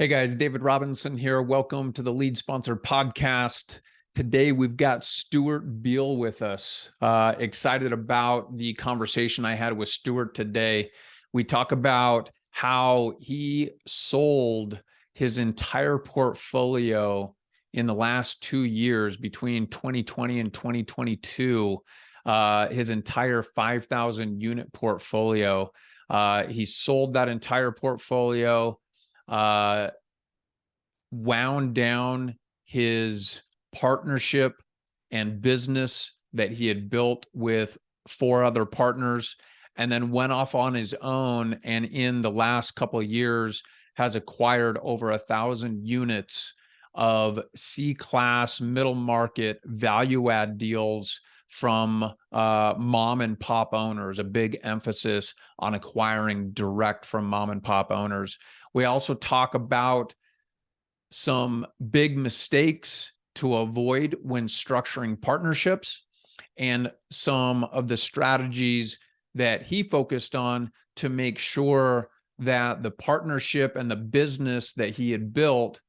Hey guys, David Robinson here. Welcome to the Lead Sponsor Podcast. Today we've got Stuart Beal with us. Excited about the conversation I had with Stuart today. We talk about how he sold his entire portfolio in the last 2 years between 2020 and 2022, his entire 5,000 unit portfolio. He sold that entire portfolio, wound down his partnership and business that he had built with 4 other partners, and then went off on his own, and in the last couple of years has acquired over 1,000 units of C-class middle market value add deals from mom and pop owners, a big emphasis on acquiring direct from mom and pop owners. We also talk about some big mistakes to avoid when structuring partnerships and some of the strategies that he focused on to make sure that the partnership and the business that he had built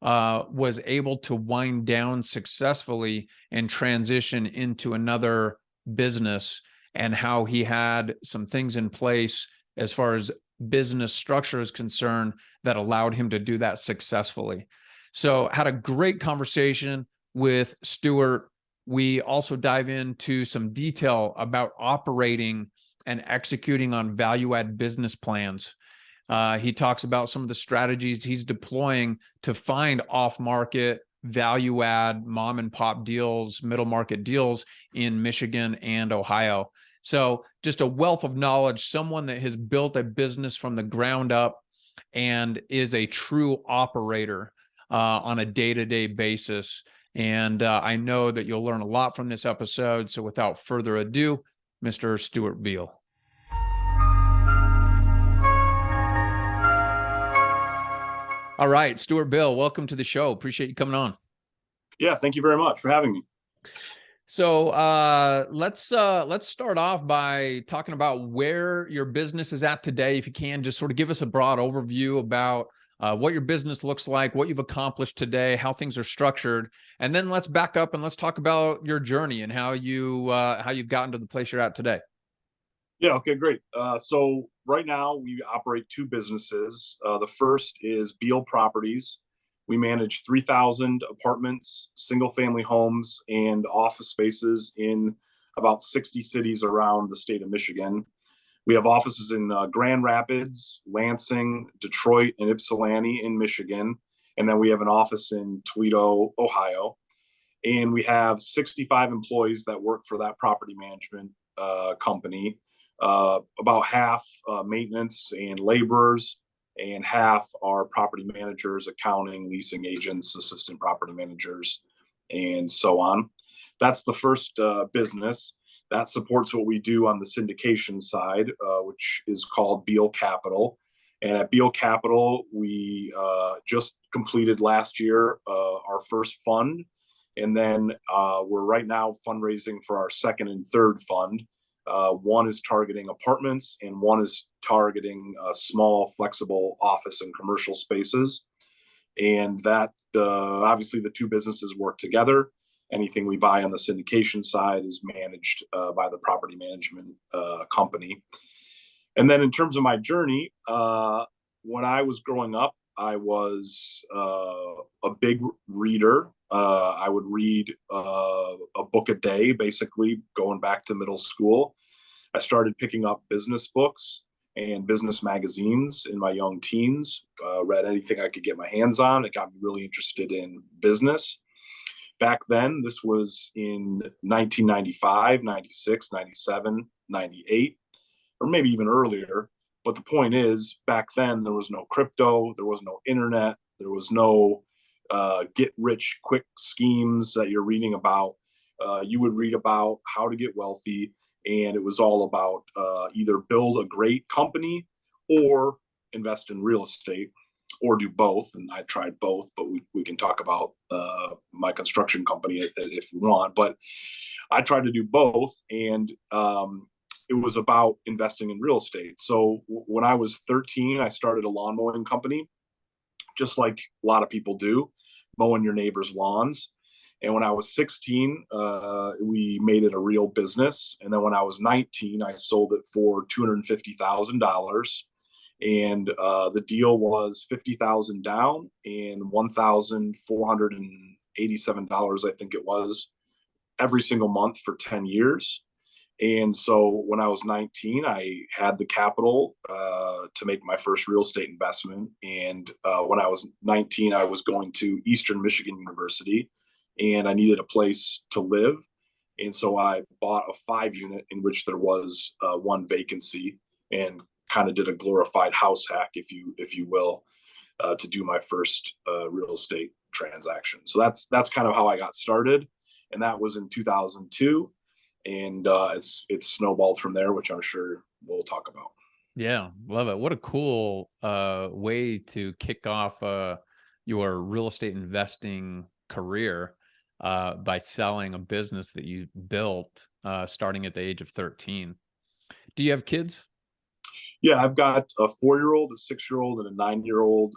was able to wind down successfully and transition into another business, and how he had some things in place as far as business structure is concerned that allowed him to do that successfully. So had a great conversation with Stuart. We also dive into some detail about operating and executing on value-add business plans. He talks about some of the strategies he's deploying to find off-market value-add mom and pop deals, middle market deals in Michigan and Ohio. So just a wealth of knowledge, someone that has built a business from the ground up and is a true operator on a day-to-day basis. And I know that you'll learn a lot from this episode. So without further ado, Mr. Stuart Beal. All right, Stuart Beal, welcome to the show. Appreciate you coming on. Yeah, thank you very much for having me. So let's start off by talking about where your business is at today. If you can, just sort of give us a broad overview about what your business looks like, what you've accomplished today, how things are structured, and then let's back up and let's talk about your journey and how you've gotten to the place you're at today. Yeah, okay, great. So right now we operate 2 businesses. The first is Beal Properties. We manage 3,000 apartments, single-family homes, and office spaces in about 60 cities around the state of Michigan. We have offices in Grand Rapids, Lansing, Detroit, and Ypsilanti in Michigan. And then we have an office in Toledo, Ohio. And we have 65 employees that work for that property management company. About half maintenance and laborers, and half are property managers, accounting, leasing agents, assistant property managers, and so on. That's the first business. That supports what we do on the syndication side, which is called Beal Capital. And at Beal Capital, we just completed last year our first fund. And then we're right now fundraising for our second and third fund. One is targeting apartments, and one is targeting small, flexible office and commercial spaces. And that obviously the 2 businesses work together. Anything we buy on the syndication side is managed by the property management company. And then in terms of my journey, when I was growing up, I was a big reader. I would read a book a day, basically going back to middle school. I started picking up business books and business magazines in my young teens, read anything I could get my hands on. It got me really interested in business. Back then, this was in 1995, 96, 97, 98, or maybe even earlier. But the point is, back then, there was no crypto, there was no internet, there was no get-rich-quick schemes that you're reading about. You would read about how to get wealthy, and it was all about either build a great company or invest in real estate, or do both. And I tried both, but we can talk about my construction company if you want. But I tried to do both, and it was about investing in real estate. So when I was 13, I started a lawn mowing company just like a lot of people do, mowing your neighbor's lawns. And when I was 16, we made it a real business. And then when I was 19, I sold it for $250,000. And the deal was 50,000 down and $1,487, I think it was, every single month for 10 years. And so when I was 19, I had the capital to make my first real estate investment. And when I was 19, I was going to Eastern Michigan University, and I needed a place to live. And so I bought a 5-unit in which there was one vacancy, and kind of did a glorified house hack, if you will, to do my first real estate transaction. So that's kind of how I got started, and that was in 2002. And it's snowballed from there, which I'm sure we'll talk about. Yeah, love it. What a cool way to kick off your real estate investing career by selling a business that you built starting at the age of 13. Do you have kids? Yeah, I've got a 4-year-old, a 6-year-old, and a 9-year-old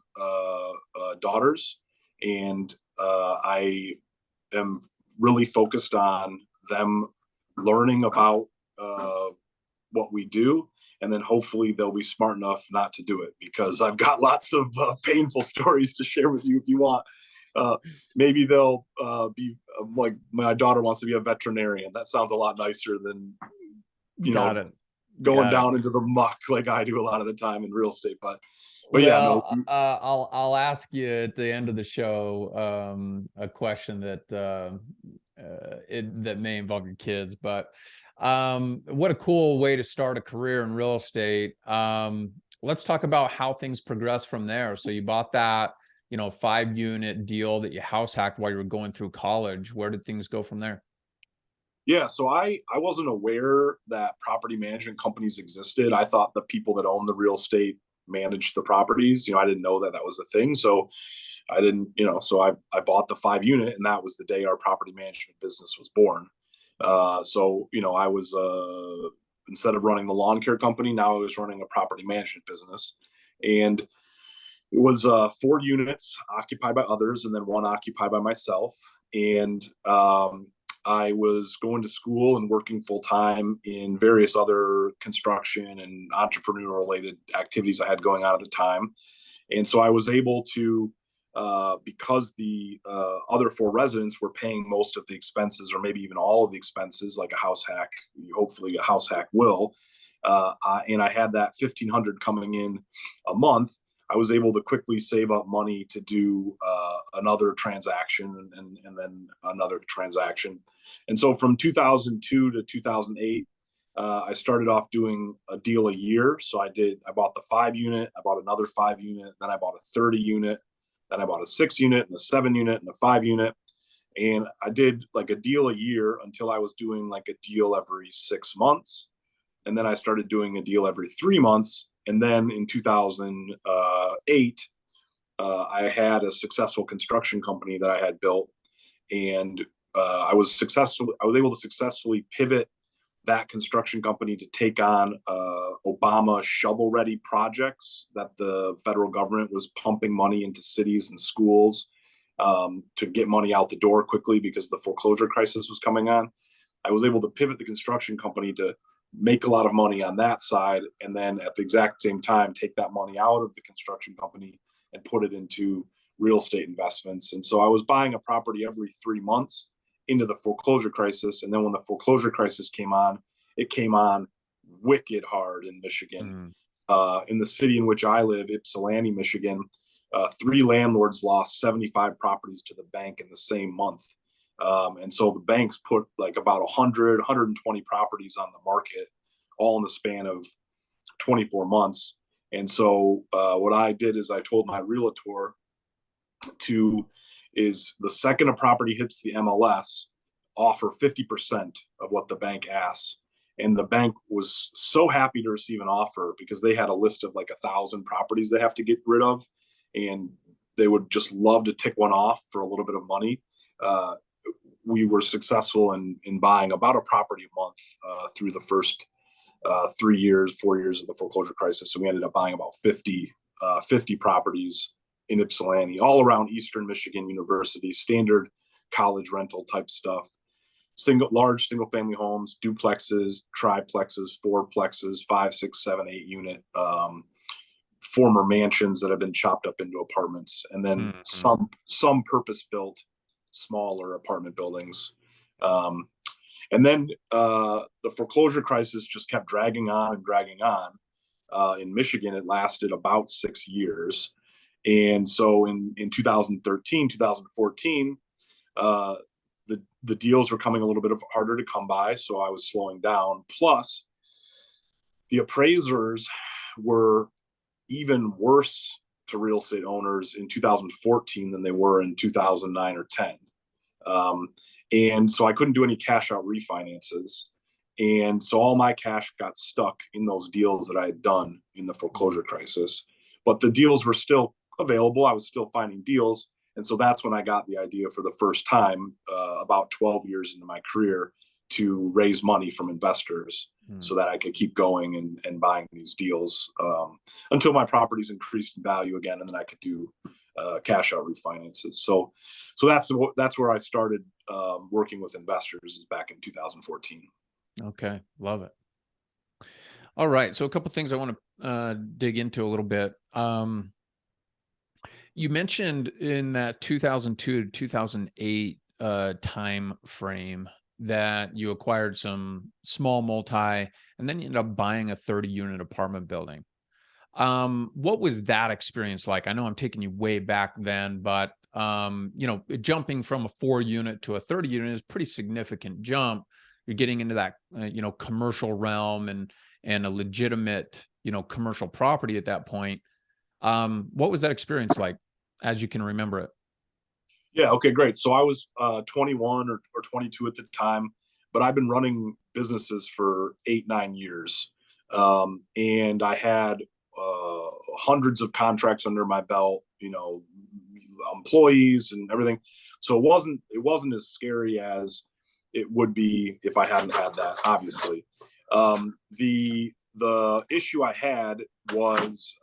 daughters, and I am really focused on them learning about what we do, and then hopefully they'll be smart enough not to do it, because I've got lots of painful stories to share with you if you want. Maybe they'll be like, my daughter wants to be a veterinarian. That sounds a lot nicer than going down into the muck like I do a lot of the time in real estate. But Well, yeah, no. I'll ask you at the end of the show a question that that may involve your kids. But what a cool way to start a career in real estate. Let's talk about how things progress from there. So you bought that 5-unit deal that you house hacked while you were going through college. Where did things go from there? Yeah, so I wasn't aware that property management companies existed. I thought the people that own the real estate managed the properties. I didn't know that was a thing. So I didn't, so I bought the 5-unit, and that was the day our property management business was born. So I was instead of running the lawn care company, now I was running a property management business. And it was 4 units occupied by others, and then 1 occupied by myself. And I was going to school and working full time in various other construction and entrepreneur related activities I had going on at the time. And so I was able to, because the other 4 residents were paying most of the expenses, or maybe even all of the expenses, like a house hack, hopefully a house hack will, and I had that $1,500 coming in a month. I was able to quickly save up money to do another transaction, and then another transaction. And so from 2002 to 2008, I started off doing a deal a year. So I bought the 5-unit, I bought another 5-unit, then I bought a 30-unit, then I bought a 6-unit and a 7-unit and a 5-unit. And I did like a deal a year until I was doing like a deal every 6 months. And then I started doing a deal every 3 months. And then in 2008, I had a successful construction company that I had built, and I was able to successfully pivot that construction company to take on Obama shovel-ready projects that the federal government was pumping money into cities and schools to get money out the door quickly because the foreclosure crisis was coming on. I was able to pivot the construction company to make a lot of money on that side, and then at the exact same time take that money out of the construction company and put it into real estate investments. And so I was buying a property every 3 months into the foreclosure crisis. And then when the foreclosure crisis came on, it came on wicked hard in Michigan. In the city in which I live, Ypsilanti, Michigan, 3 landlords lost 75 properties to the bank in the same month. And so the banks put like about 120 properties on the market, all in the span of 24 months. And so what I did is I told my realtor is the second a property hits the MLS, offer 50% of what the bank asks. And the bank was so happy to receive an offer because they had a list of like 1,000 properties they have to get rid of. And they would just love to tick one off for a little bit of money. We were successful in buying about a property a month through the first 4 years of the foreclosure crisis. So we ended up buying about 50 properties in Ypsilanti, all around Eastern Michigan University, standard college rental type stuff. Large single family homes, duplexes, triplexes, fourplexes, 5, 6, 7, 8 unit, former mansions that have been chopped up into apartments, and then some purpose built smaller apartment buildings. And then the foreclosure crisis just kept dragging on and dragging on. In Michigan, it lasted about 6 years. And so in 2013, 2014, the deals were coming a little bit harder to come by. So I was slowing down. Plus, the appraisers were even worse to real estate owners in 2014 than they were in 2009 or 10. And so I couldn't do any cash out refinances. And so all my cash got stuck in those deals that I had done in the foreclosure crisis. But the deals were still available. I was still finding deals. And so that's when I got the idea for the first time, about 12 years into my career, to raise money from investors so that I could keep going and buying these deals until my properties increased in value again, and then I could do cash out refinances. So that's where I started working with investors, is back in 2014. Okay, love it. All right, so a couple things I want to dig into a little bit. You mentioned in that 2002 to 2008 time frame that you acquired some small multi, and then you ended up buying a 30-unit apartment building. What was that experience like? I know I'm taking you way back then, but jumping from a 4-unit to a 30-unit is a pretty significant jump. You're getting into that commercial realm and a legitimate commercial property at that point. What was that experience like, as you can remember it? Yeah. Okay, great. So I was 21 or 22 at the time, but I've been running businesses for 8, 9 years. And I had hundreds of contracts under my belt, employees and everything. So it wasn't as scary as it would be if I hadn't had that, obviously. The issue I had was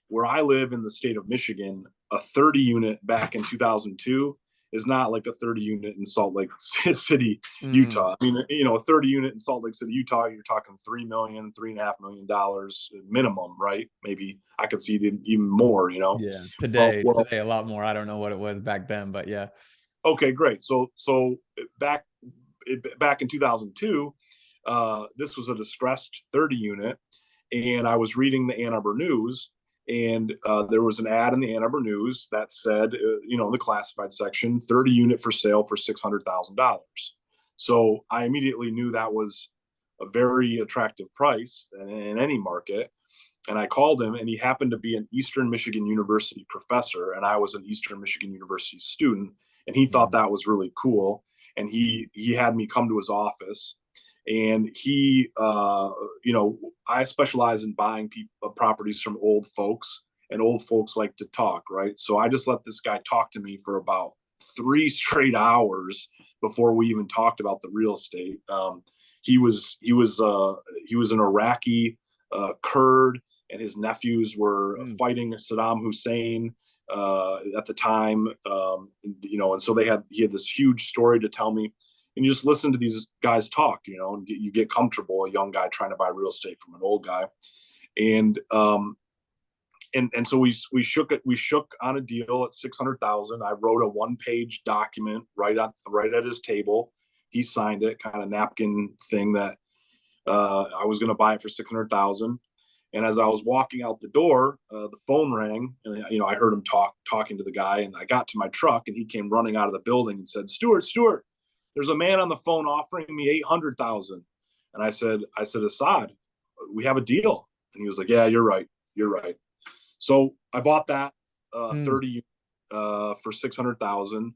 where I live in the state of Michigan, a 30-unit back in 2002 is not like a 30-unit in Salt Lake City, Utah. I mean, a 30-unit in Salt Lake City, Utah, you're talking $3 million, $3.5 million minimum, right? Maybe I could see it even more, Yeah, today a lot more. I don't know what it was back then, but yeah. Okay, great. So back in 2002, this was a distressed 30-unit, and I was reading the Ann Arbor News, and there was an ad in the Ann Arbor News that said, the classified section, 30-unit for sale for $600,000. So I immediately knew that was a very attractive price in any market. And I called him, and he happened to be an Eastern Michigan University professor, and I was an Eastern Michigan University student. And he thought that was really cool. And he had me come to his office. And I specialize in buying properties from old folks, and old folks like to talk, right? So I just let this guy talk to me for about 3 straight hours before we even talked about the real estate. He was an Iraqi Kurd, and his nephews were fighting Saddam Hussein at the time, and so he had this huge story to tell me. And you just listen to these guys talk, and you get comfortable, a young guy trying to buy real estate from an old guy. And so we shook on a deal at $600,000. I wrote a 1-page document right at his table. He signed it, kind of napkin thing, that I was going to buy it for $600,000. And as I was walking out the door, the phone rang, and I heard him talking to the guy. And I got to my truck, and he came running out of the building and said, Stuart, there's a man on the phone offering me $800,000. And I said, Assad, we have a deal. And he was like, yeah, you're right. So I bought that 30 for $600,000.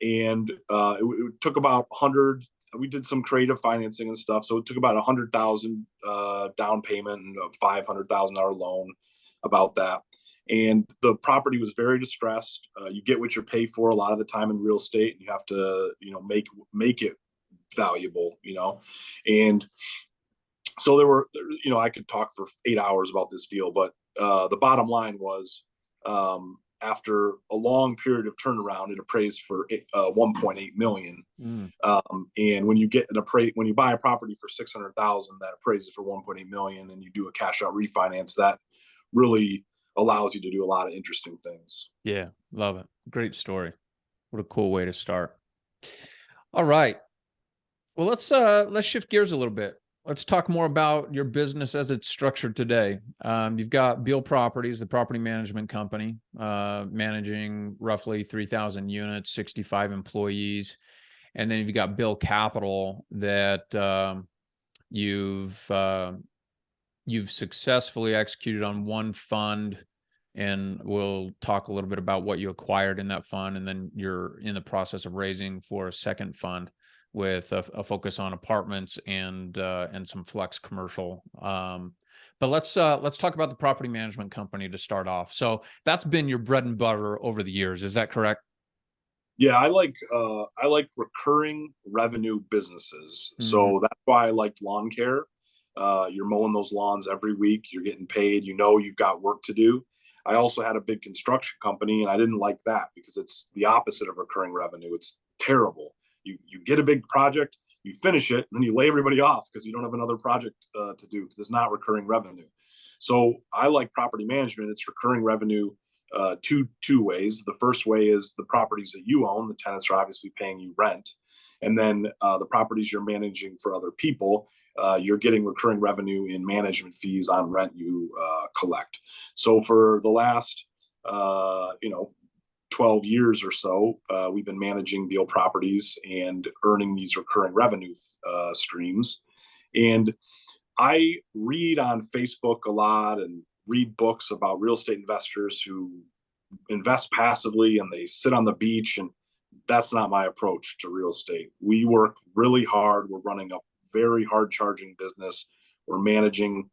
And it took about 100. We did some creative financing and stuff. So it took about 100,000 down payment and a $500,000 loan, about that. And the property was very distressed. You get what you pay for a lot of the time in real estate, and you have to, make it valuable, And so I could talk for 8 hours about this deal, but the bottom line was, after a long period of turnaround, it appraised for 1.8 million. And when you get when you buy a property for 600,000, that appraises for 1.8 million, and you do a cash out refinance, that really allows you to do a lot of interesting things. Yeah, love it. Great story. What a cool way to start. All right. Well, let's shift gears a little bit. Let's talk more about your business as it's structured today. You've got Beal Properties, the property management company, managing roughly 3,000 units, 65 employees. And then you've got Beal Capital that you've successfully executed on one fund, and we'll talk a little bit about what you acquired in that fund, and then you're in the process of raising for a second fund with a focus on apartments and some flex commercial. But let's talk about the property management company to start off. So that's been your bread and butter over the years. Is that correct? Yeah, I like recurring revenue businesses. So that's why I liked lawn care. You're mowing those lawns every week. You're getting paid. You know you've got work to do. I also had a big construction company, and I didn't like that because it's the opposite of recurring revenue. It's terrible. You get a big project, you finish it, and then you lay everybody off because you don't have another project to do because it's not recurring revenue. So I like property management. It's recurring revenue two ways. The first way is the properties that you own. The tenants are obviously paying you rent. And then the properties you're managing for other people, you're getting recurring revenue in management fees on rent you collect. So for the last, 12 years or so, we've been managing Beal Properties and earning these recurring revenue streams. And I read on Facebook a lot and read books about real estate investors who invest passively and they sit on the beach, and that's not my approach to real estate. We work really hard. We're running a very hard charging business. We're managing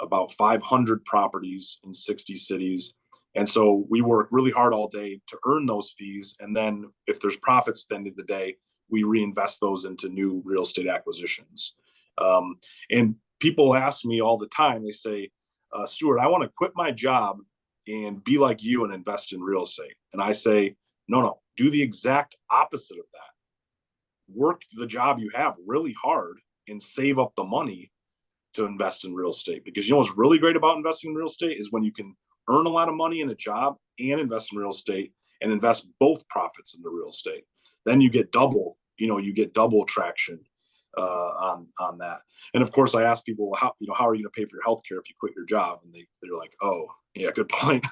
about 500 properties in 60 cities. And so we work really hard all day to earn those fees. And then if there's profits at the end of the day, we reinvest those into new real estate acquisitions. And people ask me all the time, they say, Stuart, I want to quit my job and be like you and invest in real estate. And I say, no, do the exact opposite of that. Work the job you have really hard and save up the money to invest in real estate. Because you know what's really great about investing in real estate is when you can earn a lot of money in a job and invest in real estate and invest both profits into real estate. Then you get double traction on that. And of course, I ask people, how are you going to pay for your healthcare if you quit your job? And they're like, oh, yeah, good point.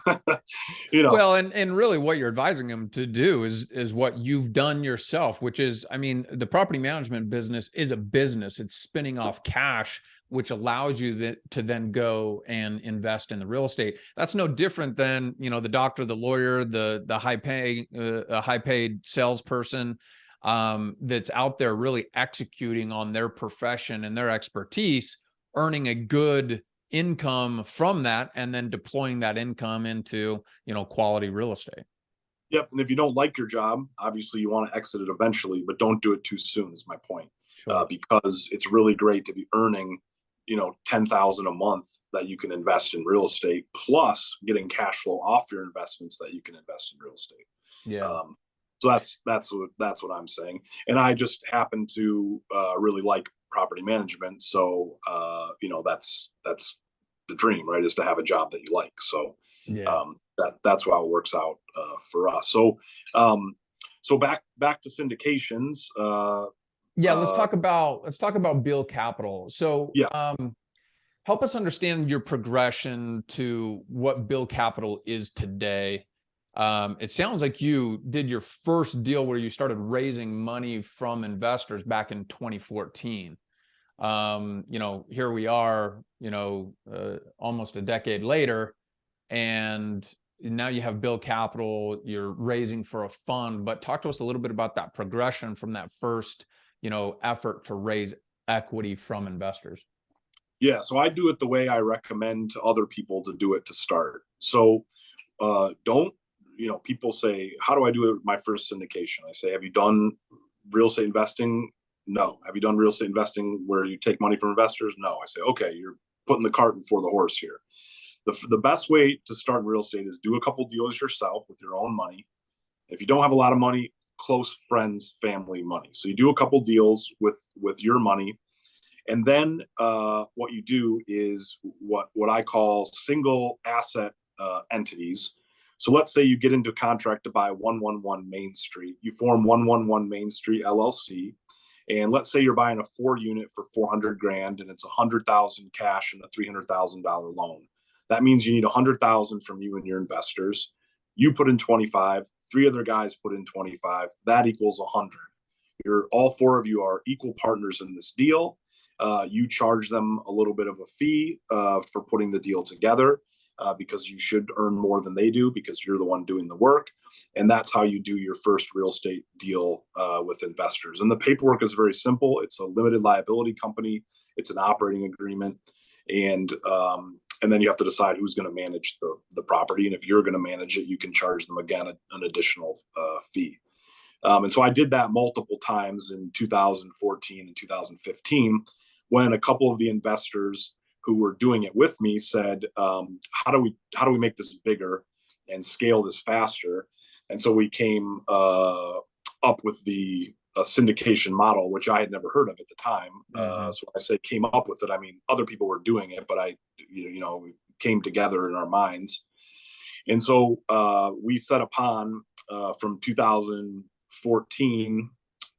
Well, and really what you're advising them to do is what you've done yourself, which is, I mean, the property management business is a business. It's spinning off cash, which allows you to then go and invest in the real estate. That's no different than, the doctor, the lawyer, the high paid salesperson that's out there really executing on their profession and their expertise, earning a good income from that, and then deploying that income into, quality real estate. Yep. And if you don't like your job, obviously you want to exit it eventually, but don't do it too soon is my point. Sure. Because it's really great to be earning, $10,000 a month that you can invest in real estate, plus getting cash flow off your investments that you can invest in real estate. Yeah. So that's what I'm saying. And I just happen to really like property management. So, that's the dream, right? Is to have a job that you like. So yeah. That's how it works out for us. So, back to syndications. Let's talk about Beal Capital. So yeah. Help us understand your progression to what Beal Capital is today. It sounds like you did your first deal where you started raising money from investors back in 2014. Here we are, almost a decade later, and now you have Beal Capital, you're raising for a fund. But talk to us a little bit about that progression from that first, effort to raise equity from investors. Yeah, so I do it the way I recommend to other people to do it to start. So people say, how do I do it with my first syndication? I say, have you done real estate investing? No. Have you done real estate investing where you take money from investors? No. I say, okay, you're putting the cart before the horse here. the best way to start in real estate is do a couple deals yourself with your own money. If you don't have a lot of money, close friends, family money. So you do a couple deals with your money, and then what you do is what I call single asset entities. So let's say you get into contract to buy 111 Main Street. You form 111 Main Street LLC. And let's say you're buying a 4 unit for 400 grand and it's 100,000 cash and a $300,000 loan. That means you need 100,000 from you and your investors. You put in 25, 3 other guys put in 25. That equals 100. All 4 of you are equal partners in this deal. You charge them a little bit of a fee for putting the deal together because you should earn more than they do because you're the one doing the work. And that's how you do your first real estate deal with investors. And the paperwork is very simple. It's a limited liability company. It's an operating agreement. And then you have to decide who's going to manage the property. And if you're going to manage it, you can charge them, again, an additional fee. And so I did that multiple times in 2014 and 2015 when a couple of the investors who were doing it with me said, how do we make this bigger and scale this faster? And so we came up with the syndication model, which I had never heard of at the time. So when I say came up with it, I mean, other people were doing it, but we came together in our minds. And so we set upon from 2014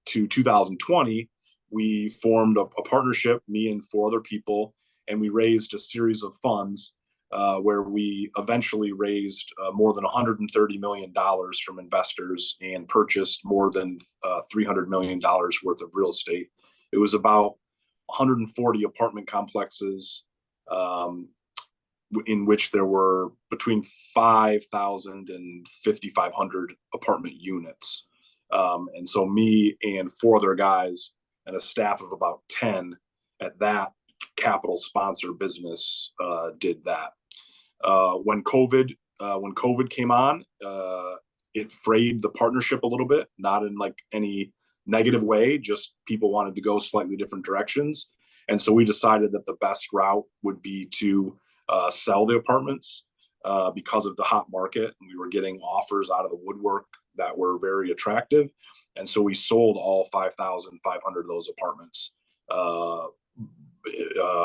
to 2020, we formed a partnership, me and 4 other people, and we raised a series of funds where we eventually raised more than $130 million from investors and purchased more than $300 million worth of real estate. It was about 140 apartment complexes in which there were between 5,000 and 5,500 apartment units. And so me and 4 other guys and a staff of about 10 at that capital sponsor business did that. When COVID came on, it frayed the partnership a little bit, not in like any negative way, just people wanted to go slightly different directions. And so we decided that the best route would be to sell the apartments because of the hot market. And we were getting offers out of the woodwork that were very attractive. And so we sold all 5,500 of those apartments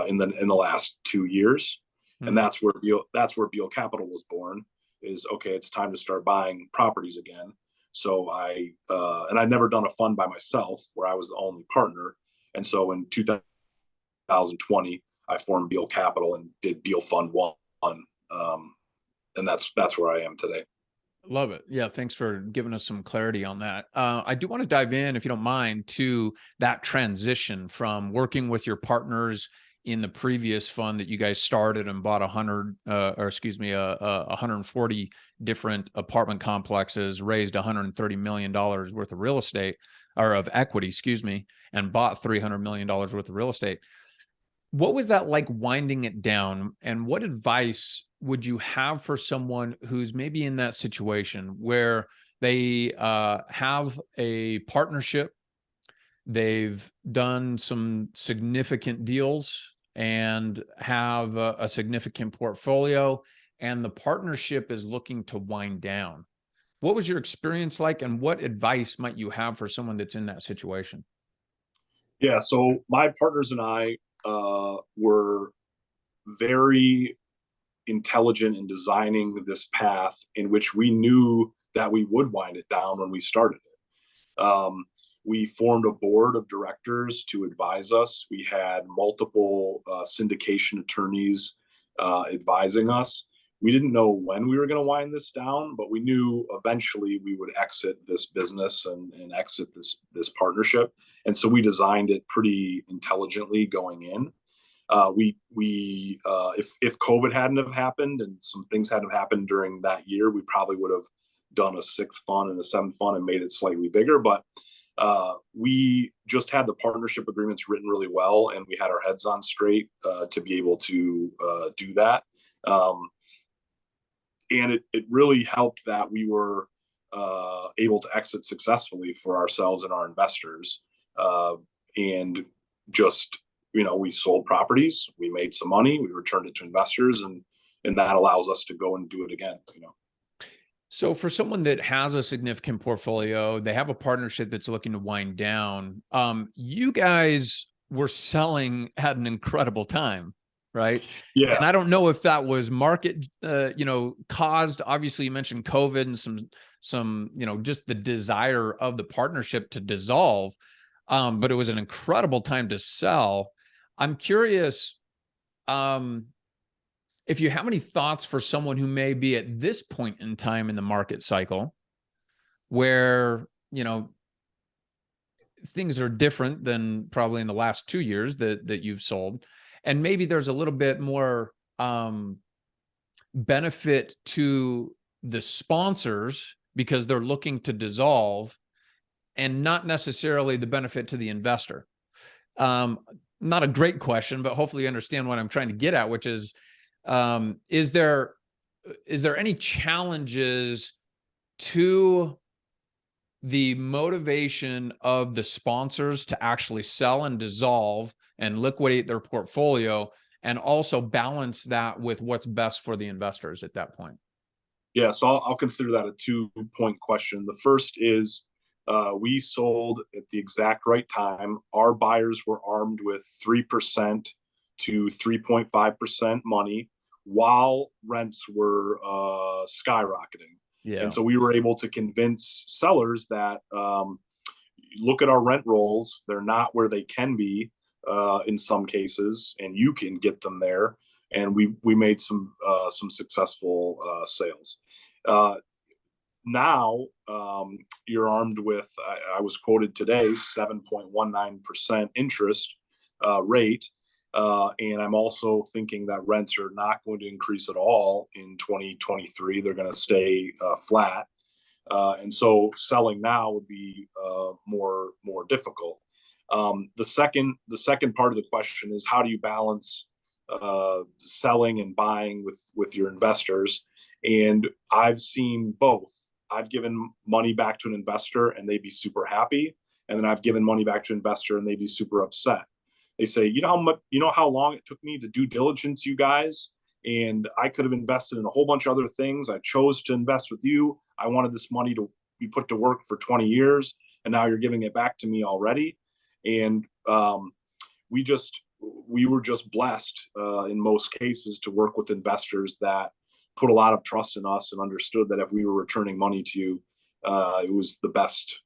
in the last 2 years. And that's where Beal Capital was born. Is okay, it's time to start buying properties again. So and I'd never done a fund by myself where I was the only partner. And so in 2020, I formed Beal Capital and did Beal Fund 1. And that's where I am today. Love it. Yeah. Thanks for giving us some clarity on that. I do want to dive in, if you don't mind, to that transition from working with your partners in the previous fund that you guys started and bought 140 different apartment complexes, raised $130 million worth of real estate or of equity, and bought $300 million worth of real estate. What was that like winding it down? And what advice would you have for someone who's maybe in that situation where they have a partnership, they've done some significant deals and have a significant portfolio, and the partnership is looking to wind down? What was your experience like, and what advice might you have for someone that's in that situation? Yeah, so my partners and I were very intelligent in designing this path in which we knew that we would wind it down when we started it. We formed a board of directors to advise us. We had multiple syndication attorneys advising us. We didn't know when we were going to wind this down, but we knew eventually we would exit this business and exit this partnership. And so we designed it pretty intelligently going in. If COVID hadn't have happened and some things hadn't have happened during that year, we probably would have done a 6th fund and a 7th fund and made it slightly bigger. But we just had the partnership agreements written really well, and we had our heads on straight to be able to do that. And it really helped that we were able to exit successfully for ourselves and our investors. And just, we sold properties, we made some money, we returned it to investors, and and that allows us to go and do it again. So for someone that has a significant portfolio, they have a partnership that's looking to wind down. You guys were selling at an incredible time, right? Yeah. And I don't know if that was market, caused. Obviously, you mentioned COVID and some, just the desire of the partnership to dissolve. But it was an incredible time to sell. I'm curious, if you have any thoughts for someone who may be at this point in time in the market cycle where, things are different than probably in the last 2 years that you've sold. And maybe there's a little bit more benefit to the sponsors because they're looking to dissolve and not necessarily the benefit to the investor. Not a great question, but hopefully you understand what I'm trying to get at, which is there any challenges to the motivation of the sponsors to actually sell and dissolve and liquidate their portfolio, and also balance that with what's best for the investors at that point? Yeah, so I'll consider that a 2-point question. The first is we sold at the exact right time. Our buyers were armed with 3% to 3.5% money while rents were skyrocketing. Yeah. And so we were able to convince sellers that look at our rent rolls. They're not where they can be in some cases, and you can get them there. And we made some successful sales. Now you're armed with, I was quoted today, 7.19% interest rate. And I'm also thinking that rents are not going to increase at all in 2023. They're going to stay flat. And so selling now would be more difficult. The second part of the question is, how do you balance selling and buying with your investors? And I've seen both. I've given money back to an investor and they'd be super happy, and then I've given money back to an investor and they'd be super upset. They say, how long it took me to due diligence you guys, and I could have invested in a whole bunch of other things. I chose to invest with you. I wanted this money to be put to work for 20 years, and now you're giving it back to me already. And we were just blessed in most cases to work with investors that put a lot of trust in us and understood that if we were returning money to you, it was the best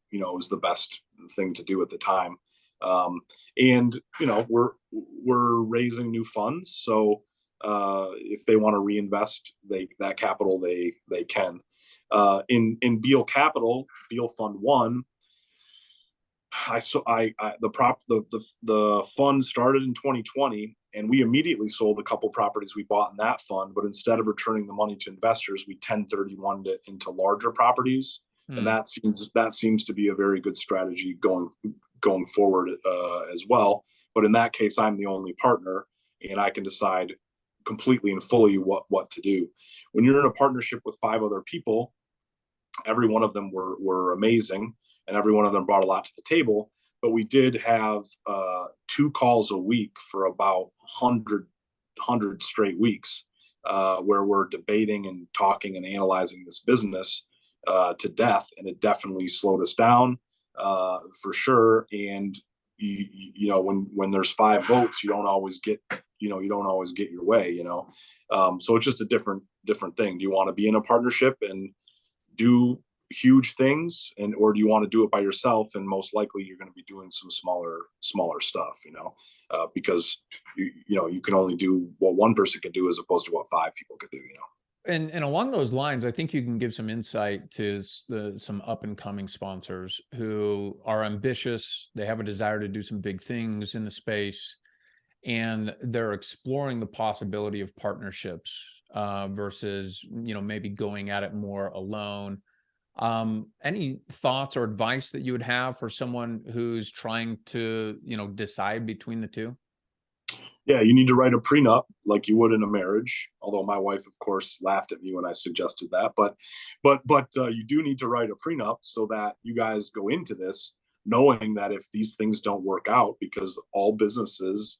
thing to do at the time. And we're raising new funds, so if they want to reinvest that capital, they can. In Beal Capital, Beal Fund 1, the fund started in 2020, and we immediately sold a couple properties we bought in that fund. But instead of returning the money to investors, we 1031'd it into larger properties, and that seems to be a very good strategy going forward as well. But in that case, I'm the only partner, and I can decide completely and fully what to do. When you're in a partnership with 5 other people, every one of them were amazing, and every one of them brought a lot to the table. But we did have 2 calls a week for about 100 straight weeks, where we're debating and talking and analyzing this business to death, and it definitely slowed us down for sure. And when there's 5 votes, you don't always get your way. So it's just a different thing. Do you want to be in a partnership and do huge things, or do you want to do it by yourself? And most likely you're going to be doing some smaller stuff, because you can only do what one person can do as opposed to what 5 people could do. And along those lines, I think you can give some insight to some up and coming sponsors who are ambitious. They have a desire to do some big things in the space, and they're exploring the possibility of partnerships versus, maybe going at it more alone. Any thoughts or advice that you would have for someone who's trying to, decide between the two? Yeah, you need to write a prenup like you would in a marriage. Although my wife, of course, laughed at me when I suggested that. But you do need to write a prenup so that you guys go into this knowing that if these things don't work out, because all businesses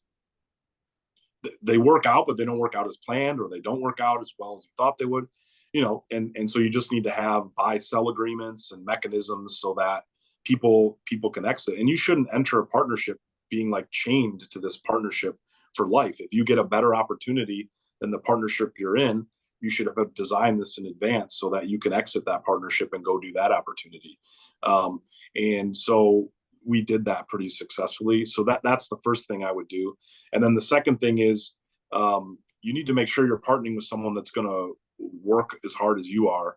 they work out, but they don't work out as planned, or they don't work out as well as you thought they would, and so you just need to have buy-sell agreements and mechanisms so that people can exit. And you shouldn't enter a partnership being like chained to this partnership for life. If you get a better opportunity than the partnership you're in, you should have designed this in advance so that you can exit that partnership and go do that opportunity. And so we did that pretty successfully. So that's the first thing I would do. And then the second thing is, you need to make sure you're partnering with someone that's going to work as hard as you are,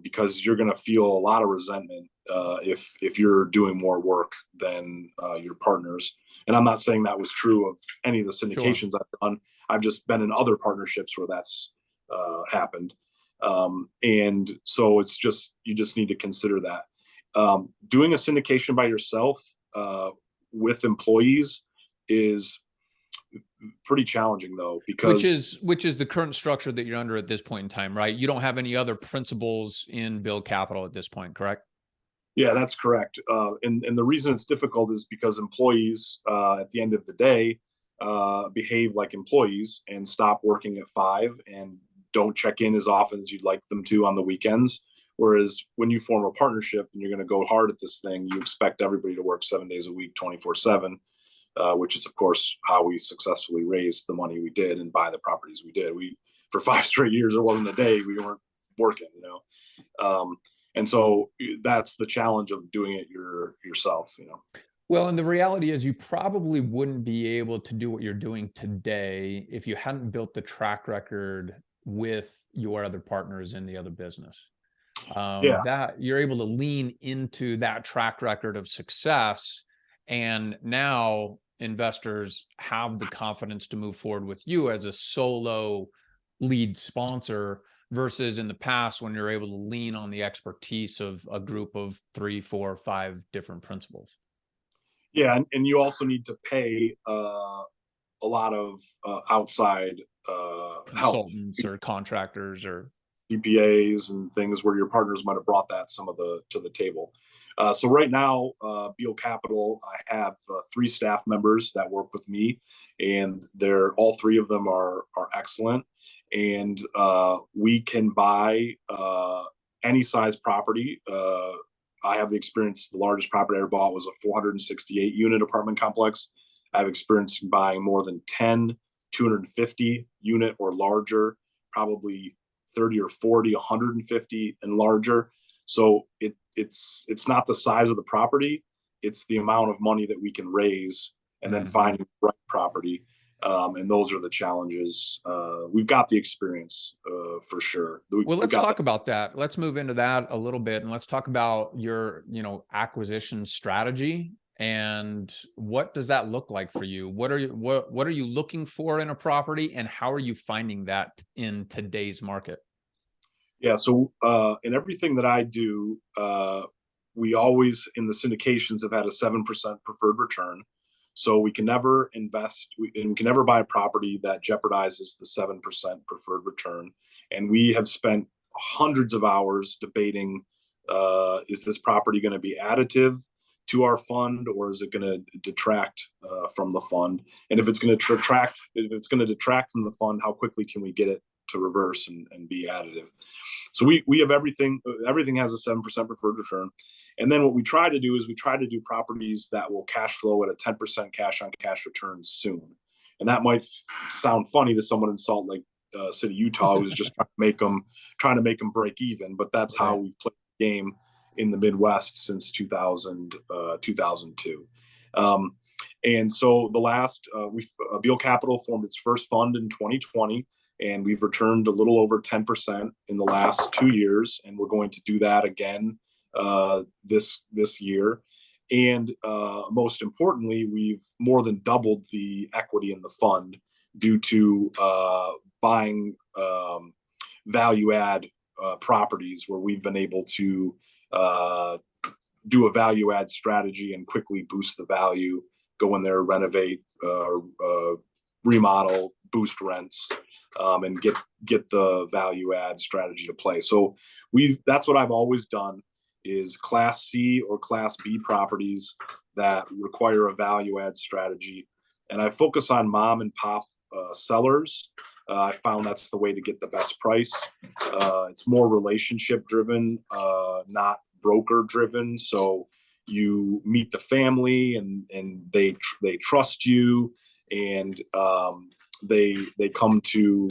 because you're going to feel a lot of resentment if you're doing more work than your partners. And I'm not saying that was true of any of the syndications I've done. I've just been in other partnerships where that's happened. And so you just need to consider that. Doing a syndication by yourself with employees is pretty challenging, though, because which is the current structure that you're under at this point in time, right? You don't have any other principals in Beal Capital at this point, correct? Yeah, that's correct. And the reason it's difficult is because employees at the end of the day behave like employees and stop working at 5 and don't check in as often as you'd like them to on the weekends. Whereas when you form a partnership and you're going to go hard at this thing, you expect everybody to work 7 days a week, 24/7, which is, of course, how we successfully raised the money we did and buy the properties we did. For 5 straight years, there wasn't a day we weren't working, and so that's the challenge of doing it yourself. Well, and the reality is you probably wouldn't be able to do what you're doing today if you hadn't built the track record with your other partners in the other business. Yeah. That you're able to lean into that track record of success, and now investors have the confidence to move forward with you as a solo lead sponsor, versus in the past when you're able to lean on the expertise of a group of 3, 4, 5 different principals. Yeah, and you also need to pay a lot of outside Consultants or contractors or CPAs and things where your partners might have brought to the table. So right now, Beal Capital, I have 3 staff members that work with me, and all 3 of them are excellent. And we can buy any size property. I have the experience. The largest property I ever bought was a 468 unit apartment complex. I have experience in buying more than 10 250 unit or larger, probably 30 or 40, 150 and larger. So it's not the size of the property, it's the amount of money that we can raise and then finding the right property. And those are the challenges. We've got the experience for sure. Well, let's talk about that. Let's move into that a little bit, and let's talk about your, acquisition strategy. And what does that look like for you? What are you looking for in a property, and how are you finding that in today's market? Yeah, so in everything that I do, we always in the syndications have had a 7% preferred return. So we can never invest, we can never buy a property that jeopardizes the 7% preferred return. And we have spent hundreds of hours debating, is this property going to be additive to our fund, or is it going to detract from the fund? And if it's going to detract from the fund, how quickly can we get it to reverse and be additive? So we have everything has a 7% preferred return. And then what we try to do is we try to do properties that will cash flow at a 10% cash on cash return soon. And that might sound funny to someone in Salt Lake City, Utah, who's just trying to make them break even. But that's how we've played the game in the Midwest since 2002. And so the last, Beal Capital formed its first fund in 2020, and we've returned a little over 10% in the last 2 years, and we're going to do that again this year. And most importantly, we've more than doubled the equity in the fund due to buying value add properties where we've been able to do a value add strategy and quickly boost the value, go in there, renovate, remodel, boost rents, and get the value add strategy to play. So that's what I've always done, is Class C or Class B properties that require a value add strategy. And I focus on mom and pop sellers. I found that's the way to get the best price. It's more relationship driven, not broker driven. So you meet the family, and they trust you, and they come to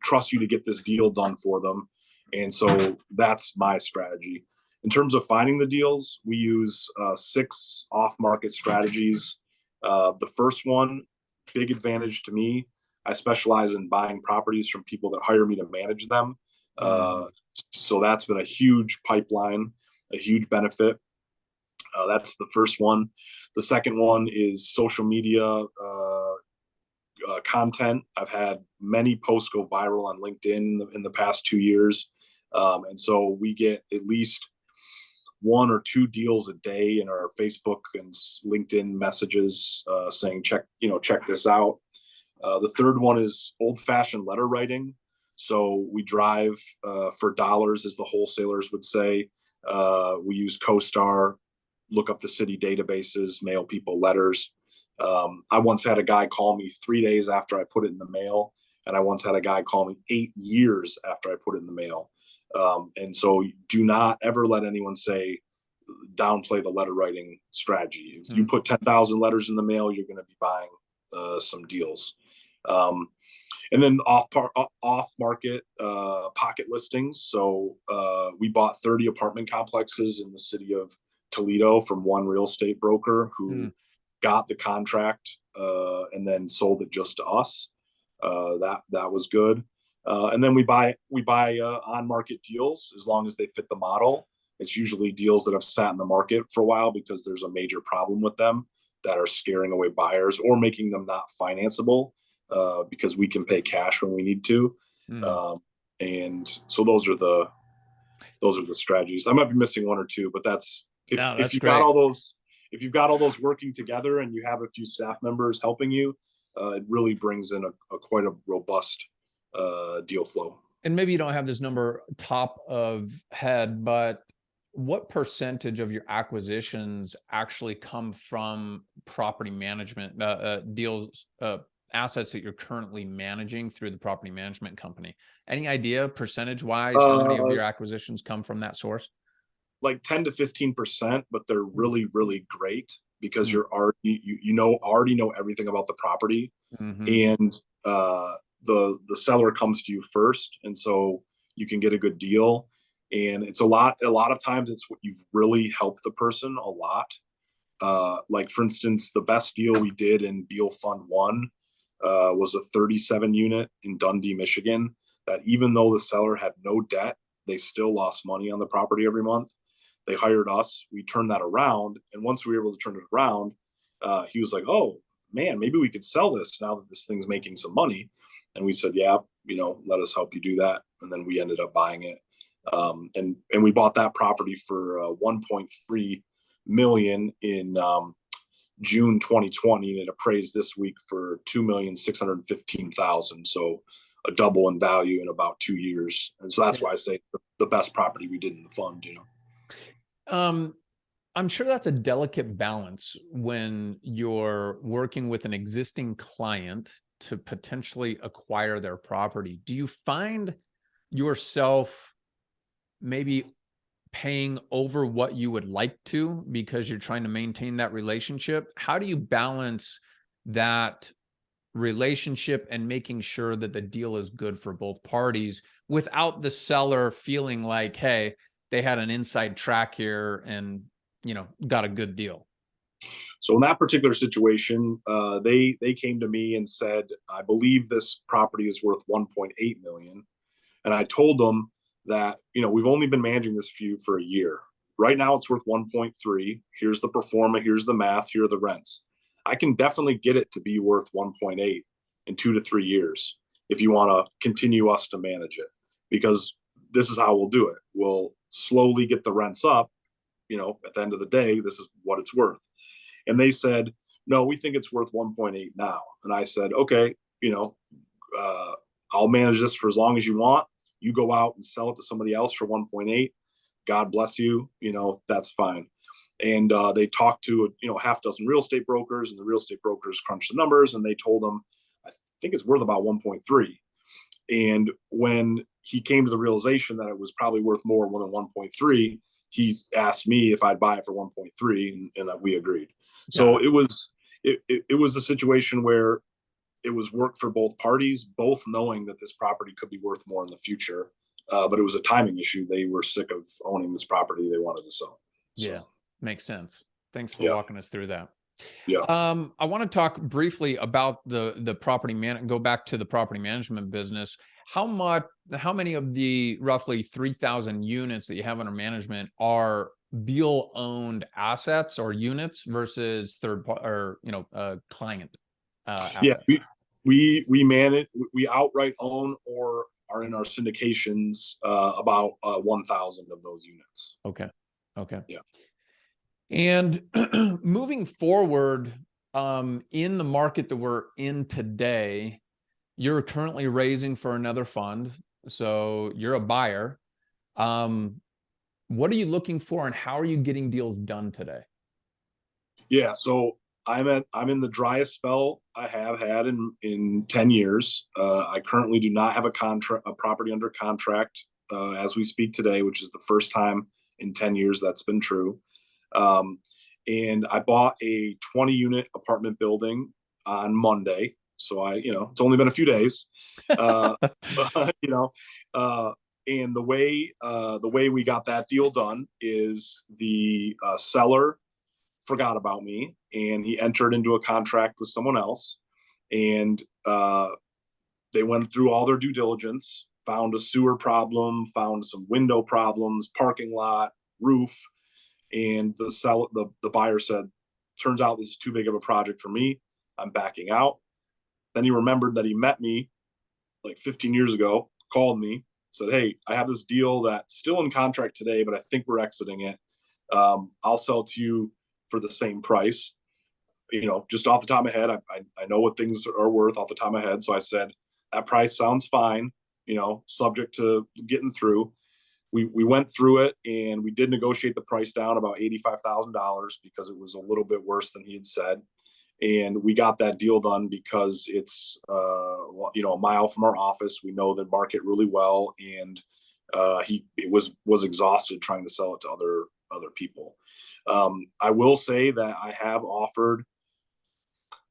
trust you to get this deal done for them. And so that's my strategy. In terms of finding the deals, we use 6 off-market strategies. The first one, big advantage to me, I specialize in buying properties from people that hire me to manage them. So that's been a huge pipeline, a huge benefit. That's the first one. The second one is social media content. I've had many posts go viral on LinkedIn in the past 2 years. And so we get at least 1 or 2 deals a day in our Facebook and LinkedIn messages saying, check this out. The third one is old-fashioned letter writing. So we drive for dollars, as the wholesalers would say. We use CoStar, look up the city databases, mail people letters. I once had a guy call me 3 days after I put it in the mail, and I once had a guy call me 8 years after I put it in the mail. And so do not ever let anyone say, downplay the letter writing strategy. If you put 10,000 letters in the mail, you're going to be buying some deals. And then off market pocket listings. So we bought 30 apartment complexes in the city of Toledo from one real estate broker who got the contract and then sold it just to us. That was good. And then we buy on market deals as long as they fit the model. It's usually deals that have sat in the market for a while because there's a major problem with them that are scaring away buyers or making them not financeable because we can pay cash when we need to. And so those are the strategies. I might be missing 1 or 2, but that's if you've got all those working together and you have a few staff members helping you, it really brings in a quite a robust deal flow. And maybe you don't have this number top of head, but what percentage of your acquisitions actually come from property management deals, assets that you're currently managing through the property management company? Any idea percentage wise how many of your acquisitions come from that source? Like 10 to 15%, but they're really, really great because you're already, already know everything about the property, and the seller comes to you first. And so you can get a good deal. And it's a lot of times it's what you've really helped the person a lot. Like for instance, the best deal we did in Beal Fund 1 was a 37 unit in Dundee, Michigan, that even though the seller had no debt, they still lost money on the property every month. They hired us. We turned that around. And once we were able to turn it around, he was like, oh man, maybe we could sell this now that this thing's making some money. And we said, yeah, let us help you do that. And then we ended up buying it. And we bought that property for $1.3 million in June 2020, and it appraised this week for $2,615,000. So a double in value in about 2 years. And so that's why I say the best property we did in the fund. I'm sure that's a delicate balance when you're working with an existing client to potentially acquire their property. Do you find yourself maybe paying over what you would like to because you're trying to maintain that relationship? How do you balance that relationship and making sure that the deal is good for both parties without the seller feeling like, hey, they had an inside track here and got a good deal? So in that particular situation, they came to me and said, I believe this property is worth 1.8 million. And I told them that, we've only been managing this for you for a year. Right now it's worth 1.3. Here's the pro forma, here's the math, here are the rents. I can definitely get it to be worth 1.8 in 2 to 3 years if you want to continue us to manage it, because this is how we'll do it. We'll slowly get the rents up. At the end of the day, this is what it's worth. And they said, no, we think it's worth 1.8 now. And I said, okay, I'll manage this for as long as you want. You go out and sell it to somebody else for 1.8. God bless you. That's fine. And they talked to half dozen real estate brokers, and the real estate brokers crunched the numbers, and they told them, I think it's worth about 1.3. And when he came to the realization that it was probably worth more than 1.3, he asked me if I'd buy it for 1.3, and we agreed. So it was a situation where it was work for both parties, both knowing that this property could be worth more in the future. But it was a timing issue. They were sick of owning this property. They wanted to sell. Yeah, makes sense. Thanks for Yeah. walking us through that. Yeah. I want to talk briefly about the property go back to the property management business. How many of the roughly 3,000 units that you have under management are Beal owned assets or units versus client assets? Yeah, we manage, we outright own or are in our syndications about 1,000 of those units. Okay. Yeah. And moving forward, in the market that we're in today, you're currently raising for another fund, so you're a buyer. What are you looking for, and how are you getting deals done today? Yeah, so I'm in the driest spell I have had in 10 years. I currently do not have a property under contract as we speak today, which is the first time in 10 years that's been true. And I bought a 20-unit apartment building on Monday. So it's only been a few days. And the way we got that deal done is the seller forgot about me, and he entered into a contract with someone else, and they went through all their due diligence, found a sewer problem, found some window problems, parking lot, roof, and the buyer said, turns out this is too big of a project for me, I'm backing out. Then he remembered that he met me like 15 years ago, called me, said, hey, I have this deal that's still in contract today, but I think we're exiting it. I'll sell to you for the same price. Just off the top of my head, I know what things are worth off the top of my head. So I said, that price sounds fine, subject to getting through. We went through it, and we did negotiate the price down about $85,000 because it was a little bit worse than he had said. And we got that deal done because it's a mile from our office. We know the market really well, and he was exhausted trying to sell it to other people. I will say that I have offered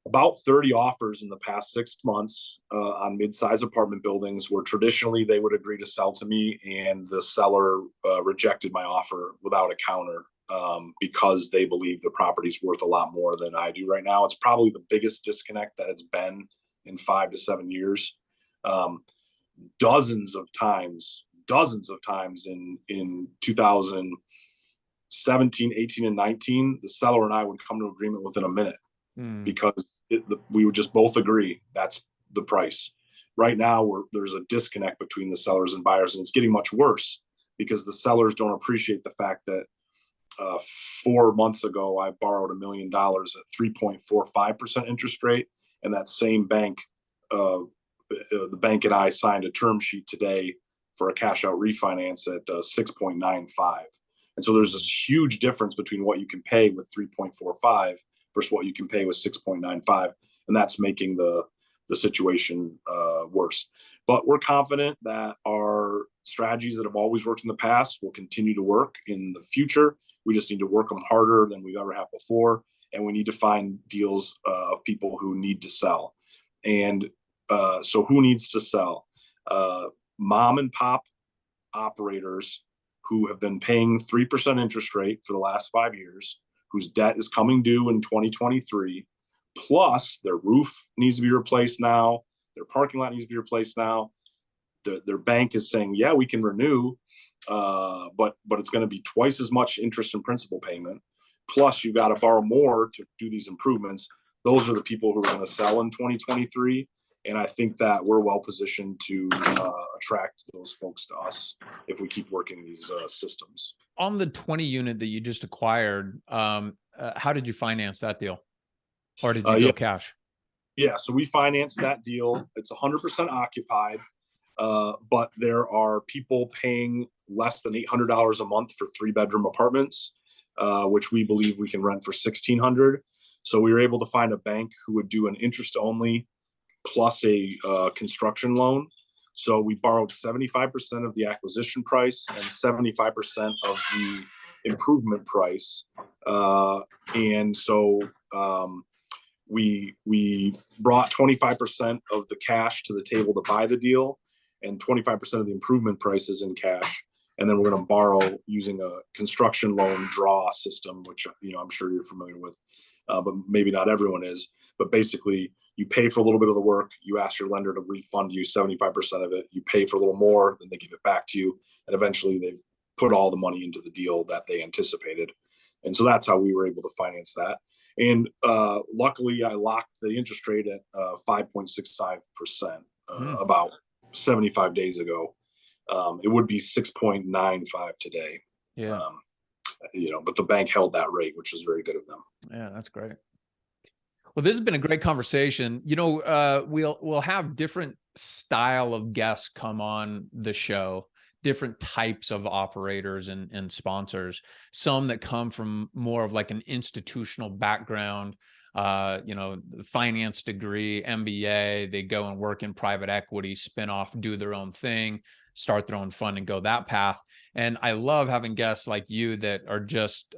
about 30 offers in the past 6 months on mid-size apartment buildings where traditionally they would agree to sell to me, and the seller rejected my offer without a counter because they believe the property's worth a lot more than I do right now. It's probably the biggest disconnect that it's been in 5 to 7 years. Dozens of times in 2017, 18, and 19, the seller and I would come to agreement within a minute because we would just both agree that's the price. Right now, there's a disconnect between the sellers and buyers, and it's getting much worse because the sellers don't appreciate the fact that 4 months ago, I borrowed $1 million at 3.45% interest rate, and that same bank, the bank and I signed a term sheet today for a cash out refinance at 6.95. And so there's this huge difference between what you can pay with 3.45 versus what you can pay with 6.95, and that's making the situation worse. But we're confident that our strategies that have always worked in the past will continue to work in the future. We just need to work them harder than we've ever had before, and we need to find deals of people who need to sell. And so who needs to sell? Mom and pop operators who have been paying 3% interest rate for the last 5 years, whose debt is coming due in 2023, plus their roof needs to be replaced now, their parking lot needs to be replaced now. Their bank is saying, yeah, we can renew, but it's going to be twice as much interest and principal payment. Plus, you've got to borrow more to do these improvements. Those are the people who are going to sell in 2023. And I think that we're well positioned to attract those folks to us if we keep working these systems. On the 20 unit that you just acquired, how did you finance that deal? Or did you go cash? Yeah, so we financed that deal. It's 100% occupied, but there are people paying less than $800 a month for 3-bedroom apartments. which we believe we can rent for $1,600. So we were able to find a bank who would do an interest only plus a construction loan. So we borrowed 75% of the acquisition price and 75% of the improvement price. And so we brought 25% of the cash to the table to buy the deal, and 25% of the improvement price is in cash. And then we're going to borrow using a construction loan draw system, which I'm sure you're familiar with, but maybe not everyone is. But basically, you pay for a little bit of the work, you ask your lender to refund you 75% of it, you pay for a little more, then they give it back to you, and eventually they've put all the money into the deal that they anticipated. And so that's how we were able to finance that. And luckily, I locked the interest rate at 5.65% about 75 days ago. It would be 6.95 today. Yeah. But the bank held that rate, which is very good of them. Yeah, that's great. Well, this has been a great conversation. We'll have different style of guests come on the show, different types of operators and sponsors, some that come from more of like an institutional background, finance degree, MBA, they go and work in private equity, spin off, do their own thing, start their own fund and go that path. And I love having guests like you that are just,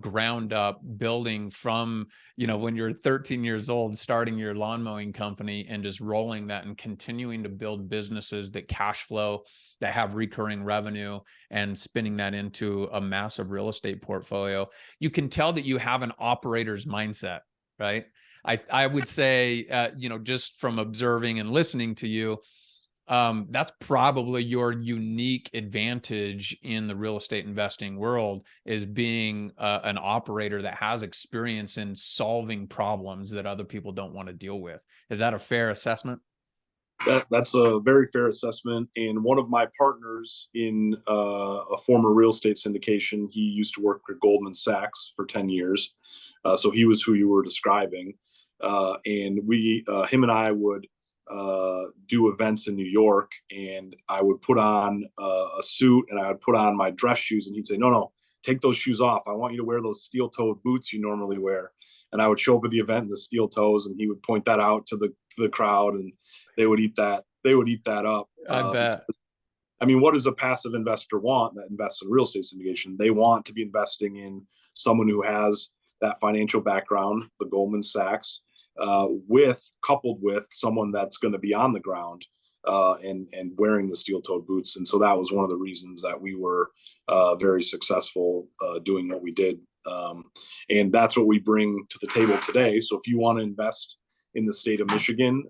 ground up building from, when you're 13 years old, starting your lawn mowing company and just rolling that and continuing to build businesses that cash flow, that have recurring revenue, and spinning that into a massive real estate portfolio. You can tell that you have an operator's mindset, right? I would say, just from observing and listening to you, that's probably your unique advantage in the real estate investing world, is being an operator that has experience in solving problems that other people don't want to deal with. Is that a fair assessment? That's a very fair assessment. And one of my partners in a former real estate syndication, he used to work for Goldman Sachs for 10 years. So he was who you were describing. And him and I would do events in New York, and I would put on a suit and I would put on my dress shoes, and he'd say, no, take those shoes off. I want you to wear those steel-toed boots you normally wear. And I would show up at the event in the steel toes, and he would point that out to the crowd, and they would eat that up. I bet. What does a passive investor want that invests in real estate syndication? They want to be investing in someone who has that financial background, the Goldman Sachs, coupled with someone that's going to be on the ground and wearing the steel-toed boots. And so that was one of the reasons that we were very successful doing what we did. And that's what we bring to the table today. So if you want to invest in the state of Michigan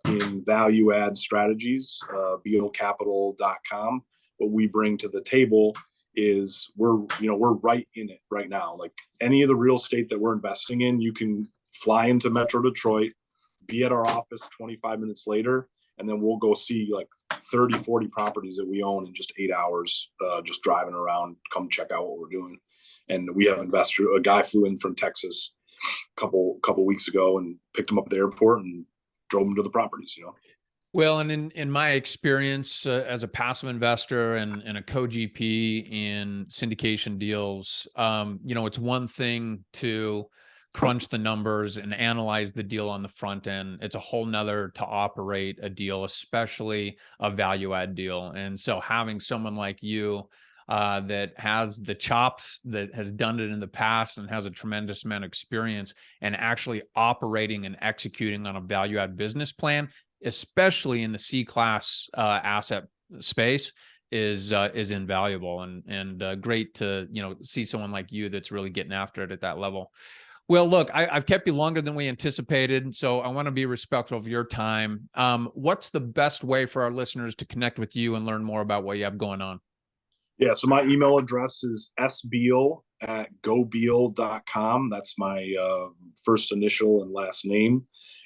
in value add strategies, bealcapital.com, what we bring to the table is we're right in it right now. Like any of the real estate that we're investing in, you can fly into Metro Detroit, be at our office 25 minutes later, and then we'll go see like 30, 40 properties that we own in just 8 hours, just driving around, come check out what we're doing. And we have a guy flew in from Texas a couple weeks ago and picked him up at the airport and drove him to the properties, Well, and in my experience as a passive investor and a co-GP in syndication deals, it's one thing to crunch the numbers and analyze the deal on the front end. It's a whole nother to operate a deal, especially a value add deal. And so having someone like you that has the chops, that has done it in the past and has a tremendous amount of experience, and actually operating and executing on a value add business plan, especially in the C-class asset space, is invaluable, and great to see someone like you that's really getting after it at that level. Well, look, I've kept you longer than we anticipated, so I want to be respectful of your time. What's the best way for our listeners to connect with you and learn more about what you have going on? Yeah, so my email address is sbeal@gobeal.com. That's my first initial and last name.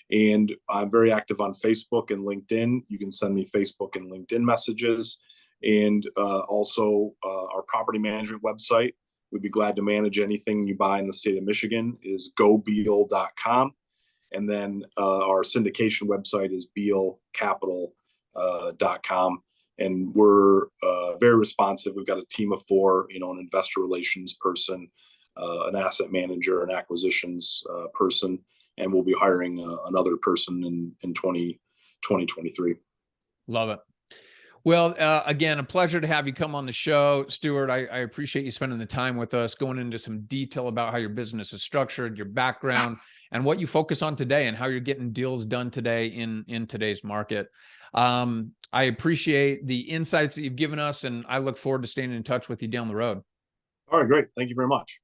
And I'm very active on Facebook and LinkedIn. You can send me Facebook and LinkedIn messages. And also our property management website, we'd be glad to manage anything you buy in the state of Michigan, is gobeal.com. And then our syndication website is bealcapital.com. and we're very responsive. We've got a team of 4, an investor relations person, an asset manager, an acquisitions person, and we'll be hiring another person in 2023. Love it. Well, again, a pleasure to have you come on the show, Stuart. I appreciate you spending the time with us, going into some detail about how your business is structured, your background, and what you focus on today, and how you're getting deals done today in today's market. I appreciate the insights that you've given us, and I look forward to staying in touch with you down the road. All right, great. Thank you very much.